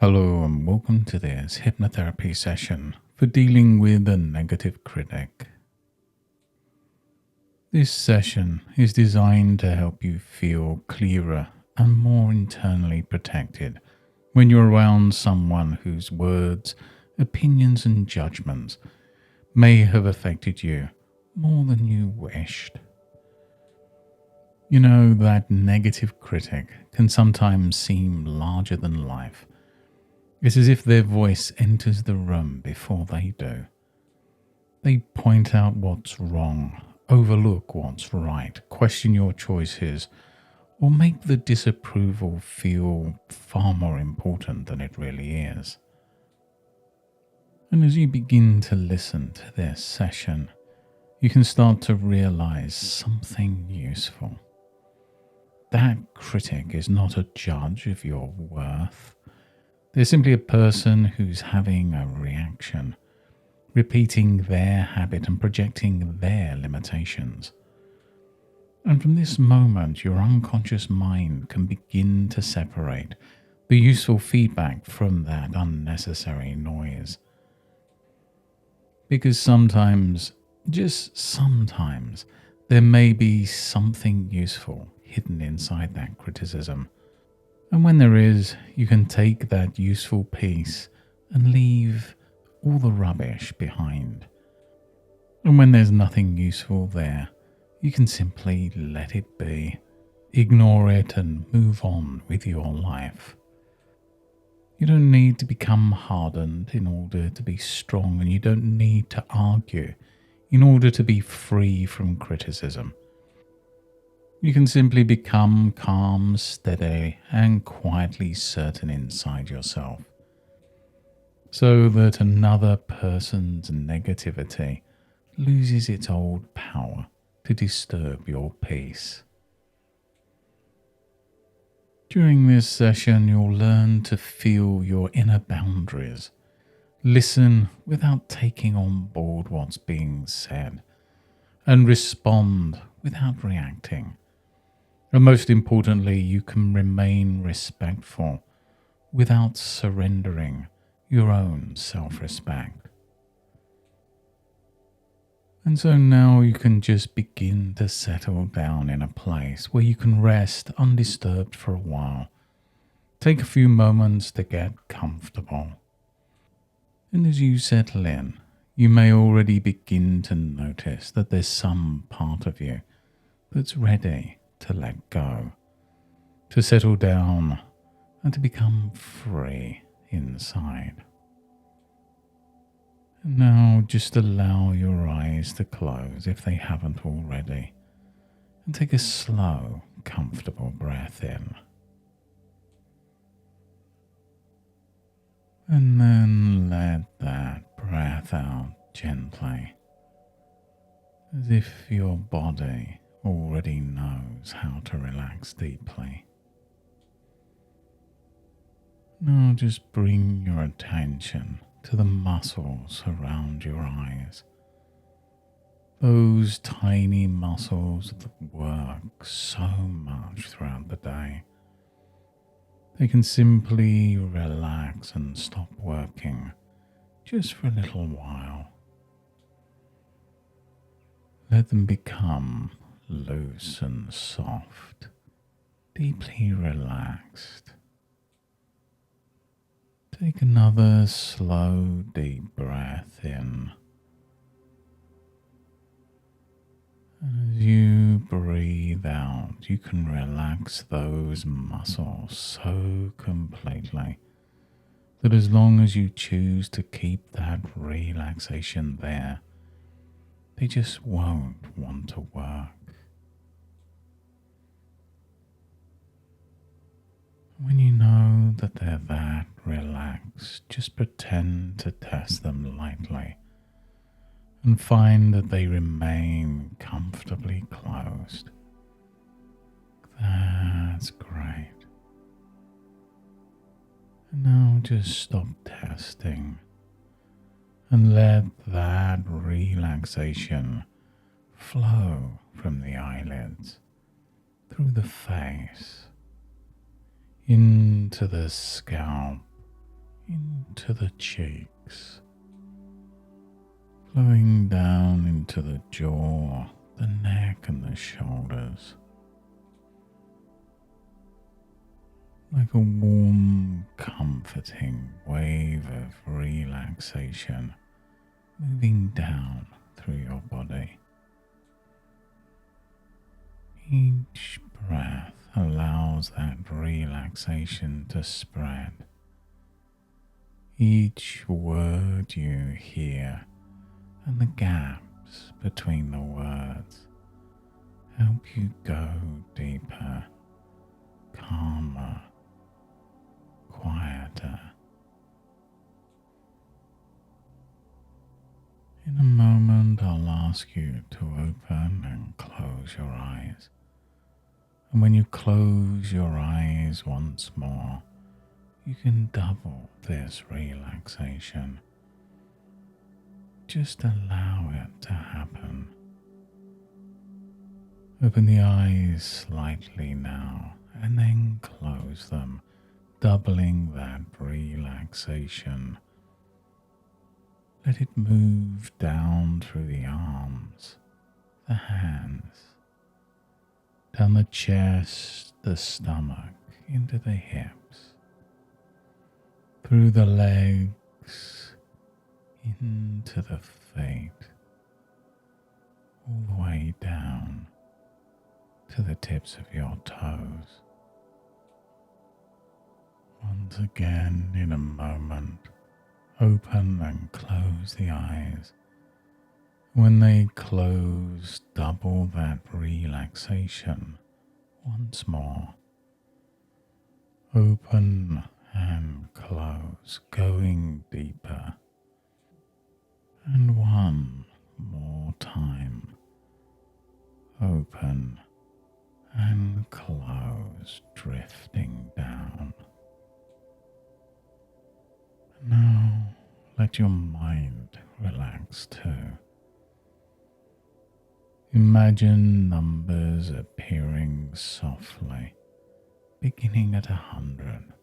Hello and welcome to this hypnotherapy session for dealing with a negative critic. This session is designed to help you feel clearer and more internally protected when you're around someone whose words, opinions and judgments may have affected you more than you wished. You know, that negative critic can sometimes seem larger than life. It's as if their voice enters the room before they do. They point out what's wrong, overlook what's right, question your choices, or make the disapproval feel far more important than it really is. And as you begin to listen to this session, you can start to realize something useful. That critic is not a judge of your worth. They're simply a person who's having a reaction, repeating their habit and projecting their limitations. And from this moment, your unconscious mind can begin to separate the useful feedback from that unnecessary noise. Because sometimes, just sometimes, there may be something useful hidden inside that criticism. And when there is, you can take that useful piece and leave all the rubbish behind. And when there's nothing useful there, you can simply let it be, ignore it and move on with your life. You don't need to become hardened in order to be strong, and you don't need to argue in order to be free from criticism. You can simply become calm, steady, and quietly certain inside yourself, so that another person's negativity loses its old power to disturb your peace. During this session, you'll learn to feel your inner boundaries, listen without taking on board what's being said, and respond without reacting. And most importantly, you can remain respectful without surrendering your own self-respect. And so now you can just begin to settle down in a place where you can rest undisturbed for a while. Take a few moments to get comfortable. And as you settle in, you may already begin to notice that there's some part of you that's ready to let go, to settle down, and to become free inside. And now just allow your eyes to close if they haven't already, and take a slow, comfortable breath in. And then let that breath out gently, as if your body already knows how to relax deeply. Now just bring your attention to the muscles around your eyes. Those tiny muscles that work so much throughout the day. They can simply relax and stop working just for a little while. Let them become loose and soft, deeply relaxed. Take another slow, deep breath in. And as you breathe out, you can relax those muscles so completely that as long as you choose to keep that relaxation there, they just won't want to work. When you know that they're that relaxed, just pretend to test them lightly and find that they remain comfortably closed. That's great. And now just stop testing and let that relaxation flow from the eyelids, through the face, into the scalp, into the cheeks, flowing down into the jaw, the neck and the shoulders, like a warm, comforting wave of relaxation moving down through your body. Each breath allows that relaxation to spread. Each word you hear and the gaps between the words help you go deeper, calmer, quieter. In a moment, I'll ask you to open and close your eyes. And when you close your eyes once more, you can double this relaxation. Just allow it to happen. Open the eyes slightly now and then close them, doubling that relaxation. Let it move down through the arms, the hands, down the chest, the stomach, into the hips, through the legs, into the feet, all the way down to the tips of your toes. Once again, in a moment, open and close the eyes. When they close, double that relaxation once more. Open and close, going deeper. And one more time. Open and close, drifting down. Now let your mind relax too. Imagine numbers appearing softly, beginning at 100.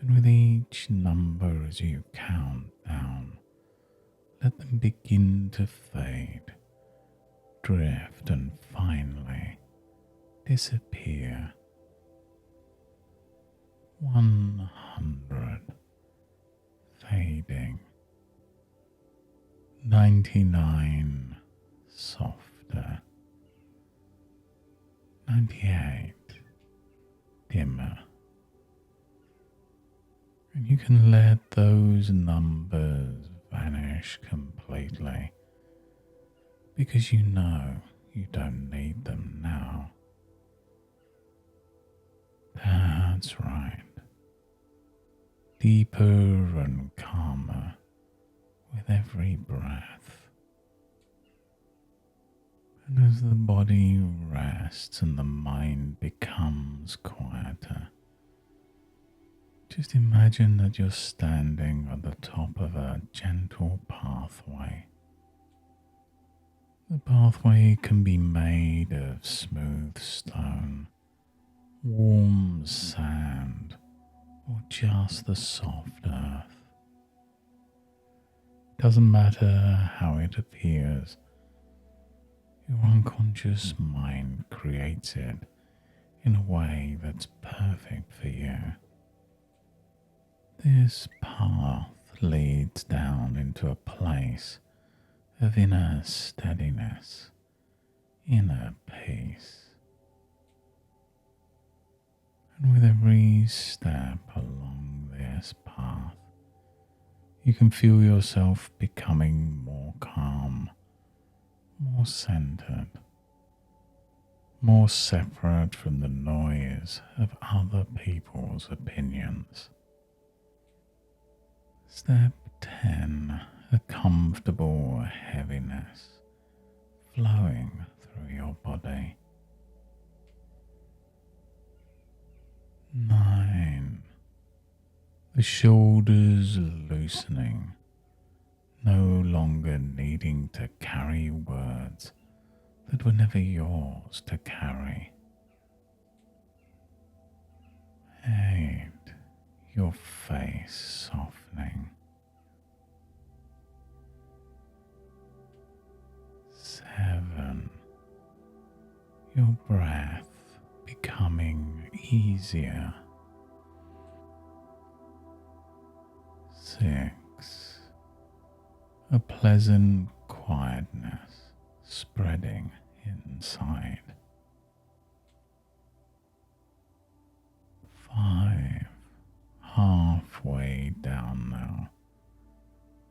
And with each number as you count down, let them begin to fade, drift and finally disappear. 100, fading. 99, softer. 98, dimmer. And you can let those numbers vanish completely because you know you don't need them now. That's right. Deeper and calmer with every breath. And as the body rests and the mind becomes quieter, just imagine that you're standing on the top of a gentle pathway. The pathway can be made of smooth stone, warm sand, or just the soft earth. Doesn't matter how it appears, your unconscious mind creates it in a way that's perfect for you. This path leads down into a place of inner steadiness, inner peace. And with every step along this path, you can feel yourself becoming more calm, more centered, more separate from the noise of other people's opinions. Step 10, a comfortable heaviness flowing through your body. 9, the shoulders loosening, no longer needing to carry words that were never yours to carry. 8, your face softening. 7. Your breath becoming easier. 6. A pleasant quietness spreading inside. 5. Halfway down now,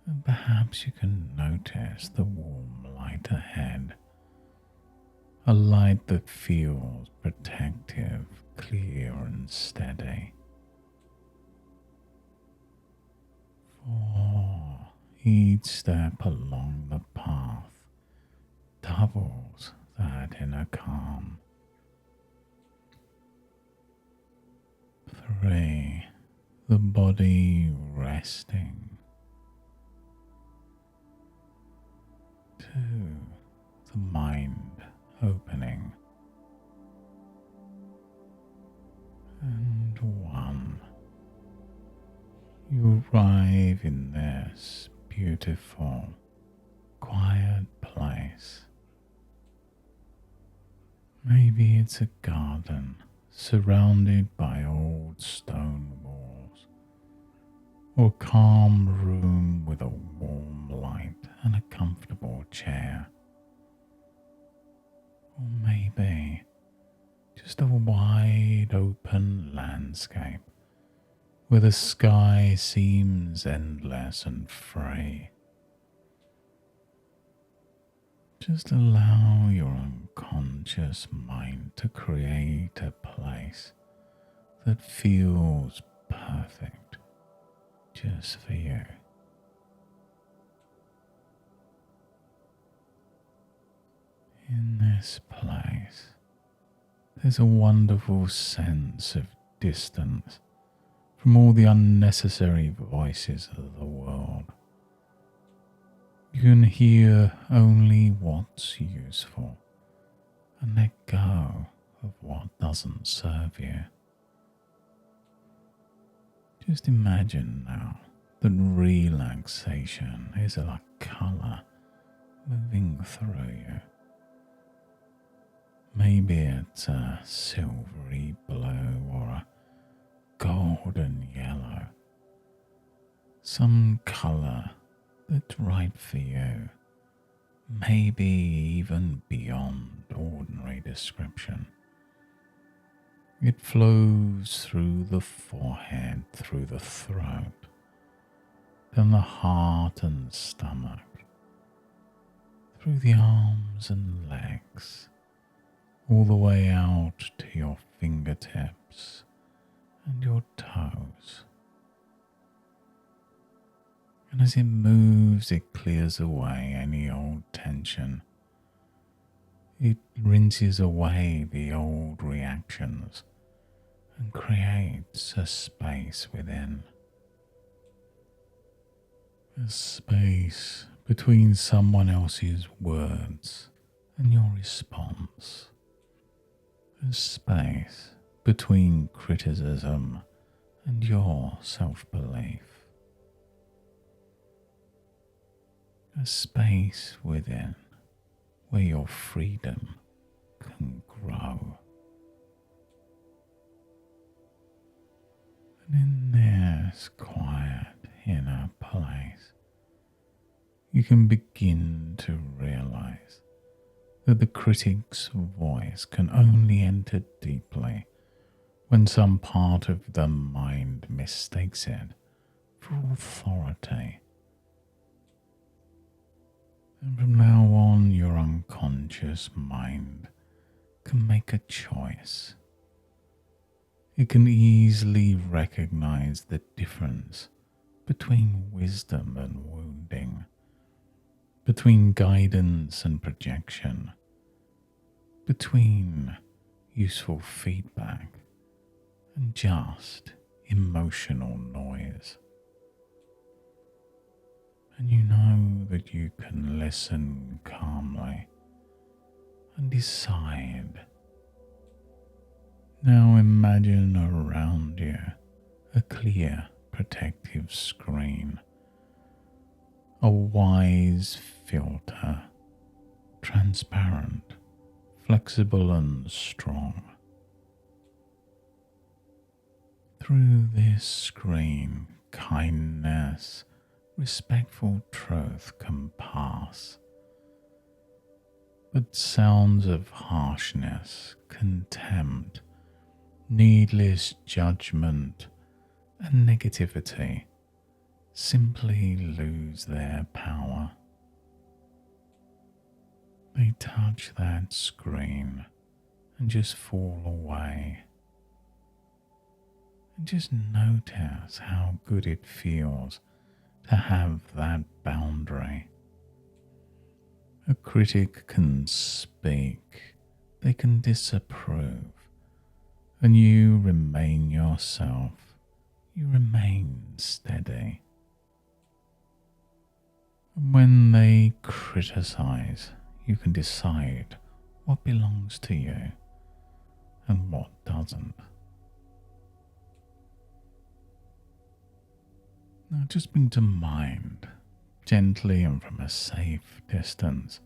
and perhaps you can notice the warm light ahead. A light that feels protective, clear and steady. 4. Each step along the path doubles that inner calm. 3. The body resting. 2. The mind opening. And 1. You arrive in this beautiful, quiet place. Maybe it's a garden surrounded by old stone walls, or a calm room with a warm light and a comfortable chair. Or maybe just a wide open landscape where the sky seems endless and free. Just allow your unconscious mind to create a place that feels perfect just for you. In this place, there's a wonderful sense of distance from all the unnecessary voices of the world. You can hear only what's useful and let go of what doesn't serve you. Just imagine now that relaxation is like colour moving through you. Maybe it's a silvery blue or a golden yellow. Some colour that's right for you, maybe even beyond ordinary description. It flows through the forehead, through the throat, down the heart and stomach, through the arms and legs, all the way out to your fingertips and your toes. And as it moves, it clears away any old tension. It rinses away the old reactions and creates a space within. A space between someone else's words and your response. A space between criticism and your self-belief. A space within where your freedom can grow. And in this quiet inner place, you can begin to realize that the critic's voice can only enter deeply when some part of the mind mistakes it for authority. And from now on, your unconscious mind can make a choice. It can easily recognize the difference between wisdom and wounding, between guidance and projection, between useful feedback and just emotional noise. And you know that you can listen calmly and decide. Now imagine around you a clear protective screen, a wise filter, transparent, flexible and strong. Through this screen, kindness, respectful truth can pass, but sounds of harshness, contempt, needless judgment, and negativity simply lose their power. They touch that screen and just fall away. And just notice how good it feels to have that boundary. A critic can speak, they can disapprove, and you remain yourself, you remain steady. And when they criticize, you can decide what belongs to you and what doesn't. Now just bring to mind, gently and from a safe distance,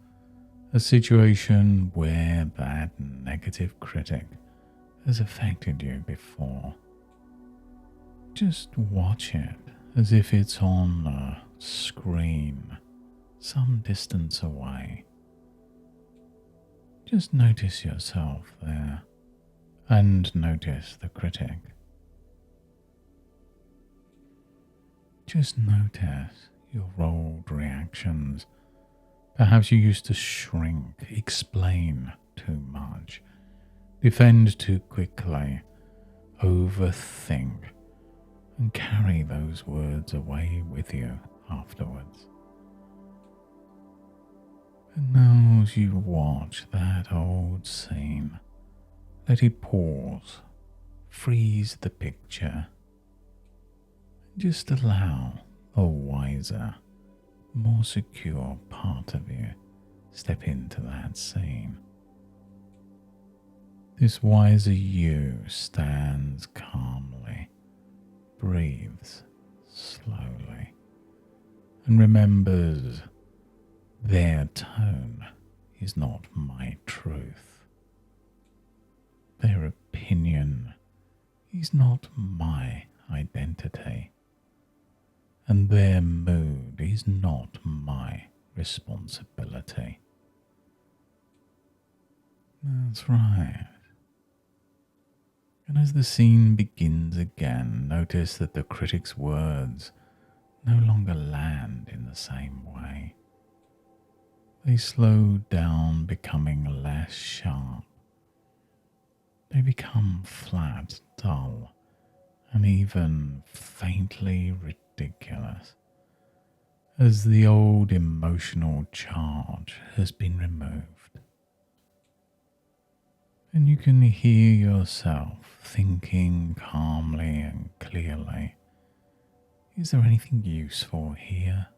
a situation where that negative critic has affected you before. Just watch it as if it's on a screen some distance away. Just notice yourself there and notice the critic. Just notice your old reactions. Perhaps you used to shrink, explain too much, defend too quickly, overthink, and carry those words away with you afterwards. And now as you watch that old scene, let it pause, freeze the picture. Just allow a wiser, more secure part of you step into that scene. This wiser you stands calmly, breathes slowly, and remembers their tone is not my truth. Their opinion is not my identity. And their mood is not my responsibility. That's right. And as the scene begins again, notice that the critic's words no longer land in the same way. They slow down, becoming less sharp. They become flat, dull, and even faintly ridiculous, as the old emotional charge has been removed. And you can hear yourself thinking calmly and clearly. Is there anything useful here?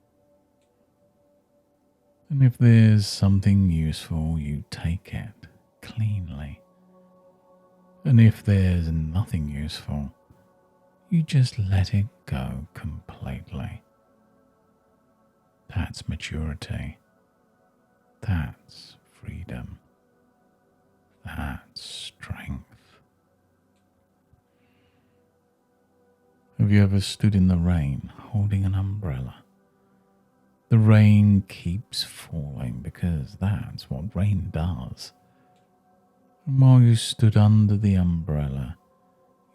And if there's something useful, you take it cleanly. And if there's nothing useful, you just let it go completely. That's maturity. That's freedom. That's strength. Have you ever stood in the rain holding an umbrella? The rain keeps falling because that's what rain does. And while you stood under the umbrella,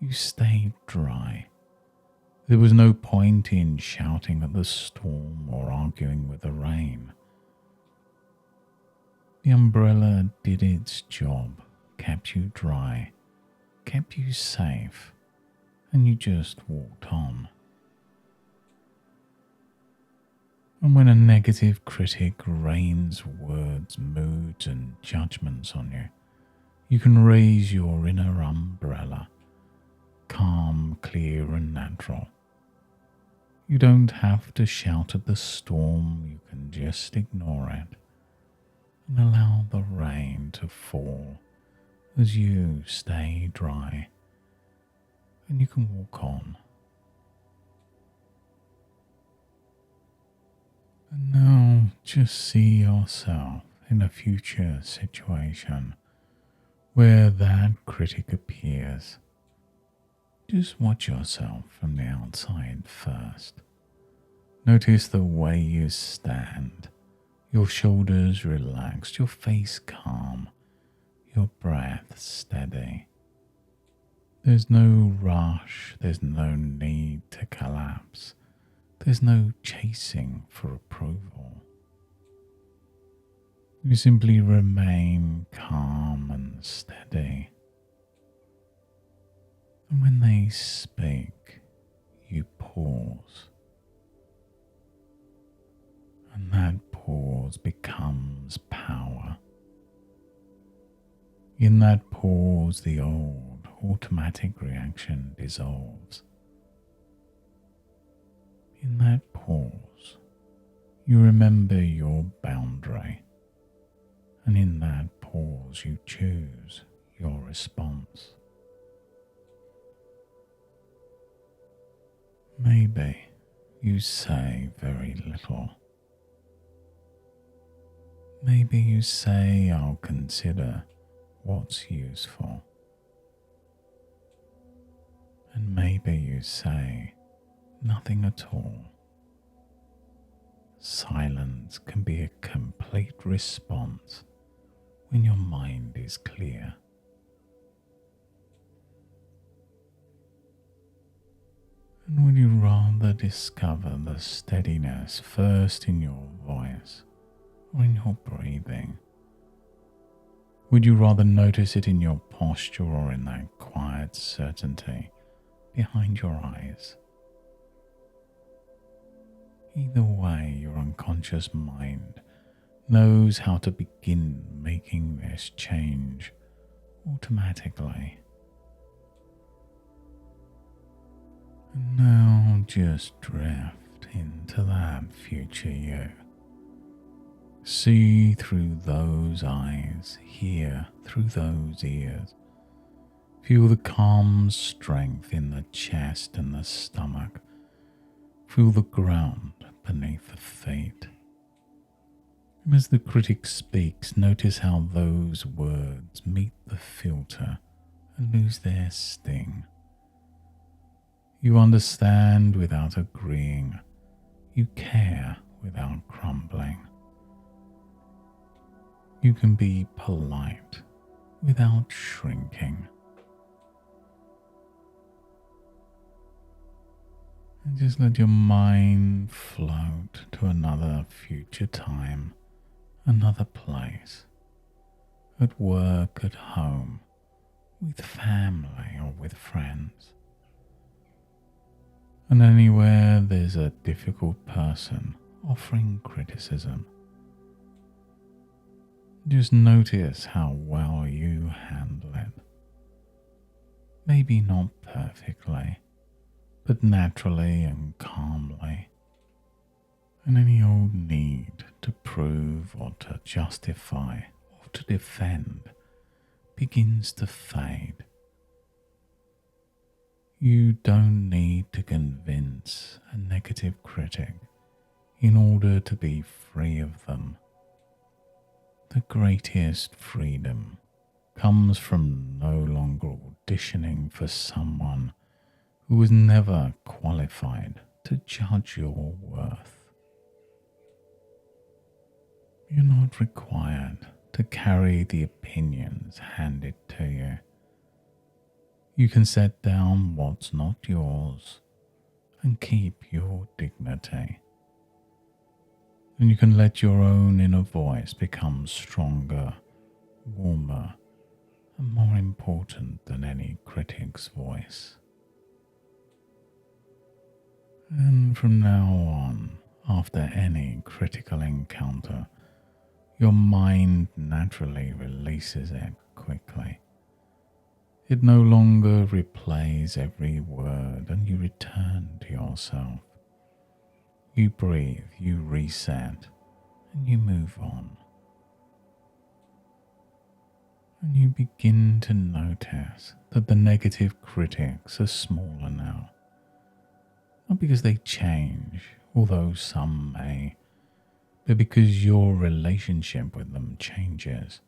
you stayed dry. There was no point in shouting at the storm or arguing with the rain. The umbrella did its job, kept you dry, kept you safe, and you just walked on. And when a negative critic rains words, moods, and judgments on you, you can raise your inner umbrella, calm, clear, and natural. You don't have to shout at the storm, you can just ignore it and allow the rain to fall as you stay dry, and you can walk on And now just see yourself in a future situation where that critic appears. Just watch yourself from the outside first. Notice the way you stand, your shoulders relaxed, your face calm, your breath steady. There's no rush, there's no need to collapse, there's no chasing for approval. You simply remain calm and steady. And when they speak, you pause. And that pause becomes power. In that pause, the old automatic reaction dissolves. In that pause, you remember your boundary. And in that pause, you choose your response. Maybe you say very little. Maybe you say, "I'll consider what's useful." And maybe you say nothing at all. Silence can be a complete response when your mind is clear. And would you rather discover the steadiness first in your voice or in your breathing? Would you rather notice it in your posture or in that quiet certainty behind your eyes? Either way, your unconscious mind knows how to begin making this change automatically. And now just drift into that future you. See through those eyes, hear through those ears. Feel the calm strength in the chest and the stomach. Feel the ground beneath the feet. And as the critic speaks, notice how those words meet the filter and lose their sting. You understand without agreeing. You care without crumbling. You can be polite without shrinking. And just let your mind float to another future time, another place, at work, at home, with family or with friends. And anywhere there's a difficult person offering criticism, just notice how well you handle it. Maybe not perfectly, but naturally and calmly. And any old need to prove or to justify or to defend begins to fade. You don't need to convince a negative critic in order to be free of them. The greatest freedom comes from no longer auditioning for someone who was never qualified to judge your worth. You're not required to carry the opinions handed to you. You can set down what's not yours and keep your dignity. And you can let your own inner voice become stronger, warmer, and more important than any critic's voice. And from now on, after any critical encounter, your mind naturally releases it quickly. It no longer replays every word and you return to yourself. You breathe, you reset, and you move on. And you begin to notice that the negative critics are smaller now. Not because they change, although some may, but because your relationship with them changes.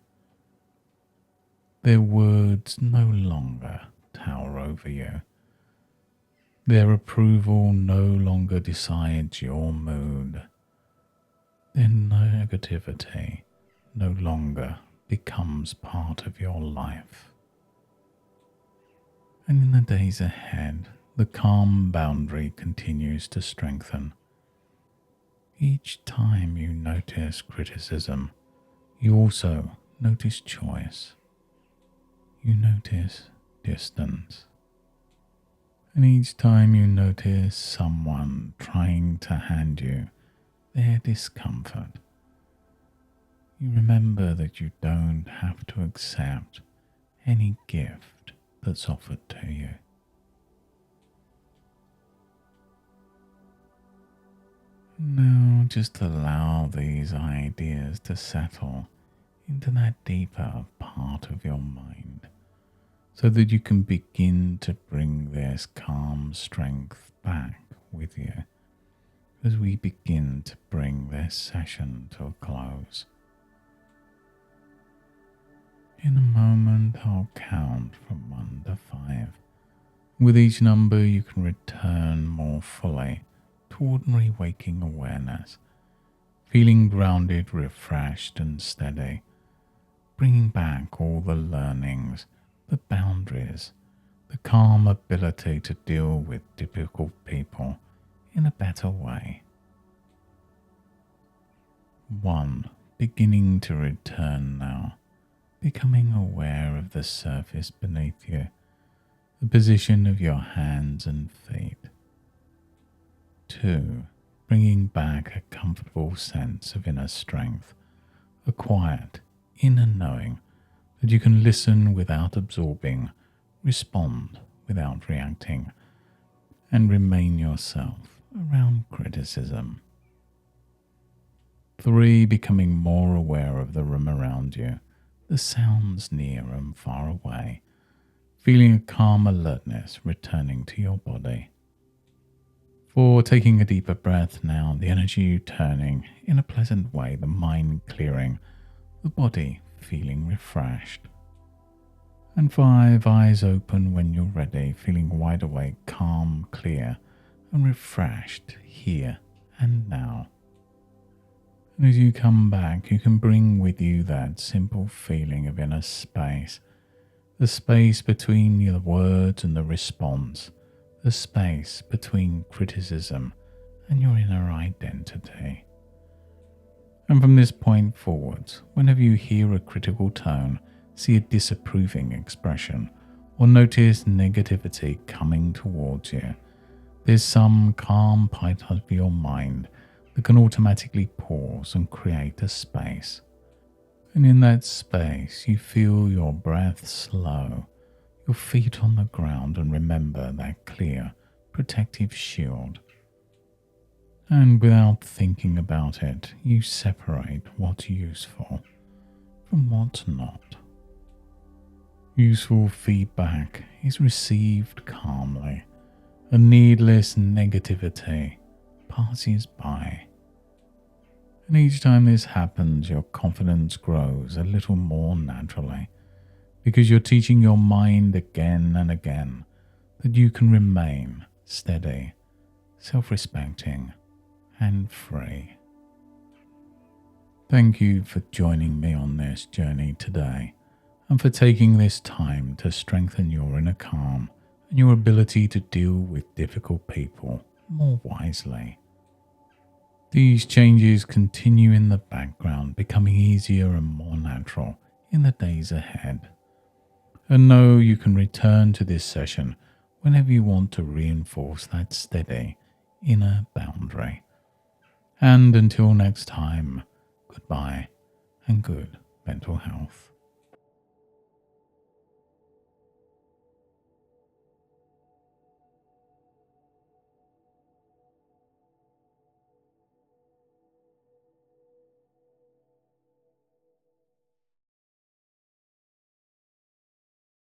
Their words no longer tower over you. Their approval no longer decides your mood. Their negativity no longer becomes part of your life. And in the days ahead, the calm boundary continues to strengthen. Each time you notice criticism, you also notice choice. You notice distance. And each time you notice someone trying to hand you their discomfort, you remember that you don't have to accept any gift that's offered to you. Now just allow these ideas to settle into that deeper part of your mind so that you can begin to bring this calm strength back with you as we begin to bring this session to a close. In a moment, I'll count from 1 to 5. With each number, you can return more fully to ordinary waking awareness, feeling grounded, refreshed, and steady, bringing back all the learnings, the boundaries, the calm ability to deal with difficult people in a better way. 1. Beginning to return now, becoming aware of the surface beneath you, the position of your hands and feet. 2. Bringing back a comfortable sense of inner strength, a quiet inner knowing that you can listen without absorbing, respond without reacting, and remain yourself around criticism. 3. Becoming more aware of the room around you, the sounds near and far away, feeling a calm alertness returning to your body. 4. Taking a deeper breath now, the energy turning in a pleasant way, the mind clearing, the body feeling refreshed. And 5. Eyes open when you're ready, feeling wide awake, calm, clear, and refreshed here and now. And as you come back, you can bring with you that simple feeling of inner space, the space between the words and the response, the space between criticism and your inner identity. And from this point forwards, whenever you hear a critical tone, see a disapproving expression, or notice negativity coming towards you, there's some calm part of your mind that can automatically pause and create a space. And in that space, you feel your breath slow, your feet on the ground, and remember that clear, protective shield. And without thinking about it, you separate what's useful from what's not. Useful feedback is received calmly, and needless negativity passes by. And each time this happens, your confidence grows a little more naturally, because you're teaching your mind again and again that you can remain steady, self-respecting, and free. Thank you for joining me on this journey today, and for taking this time to strengthen your inner calm and your ability to deal with difficult people more wisely. These changes continue in the background, becoming easier and more natural in the days ahead. And know you can return to this session whenever you want to reinforce that steady inner boundary. And until next time, goodbye and good mental health.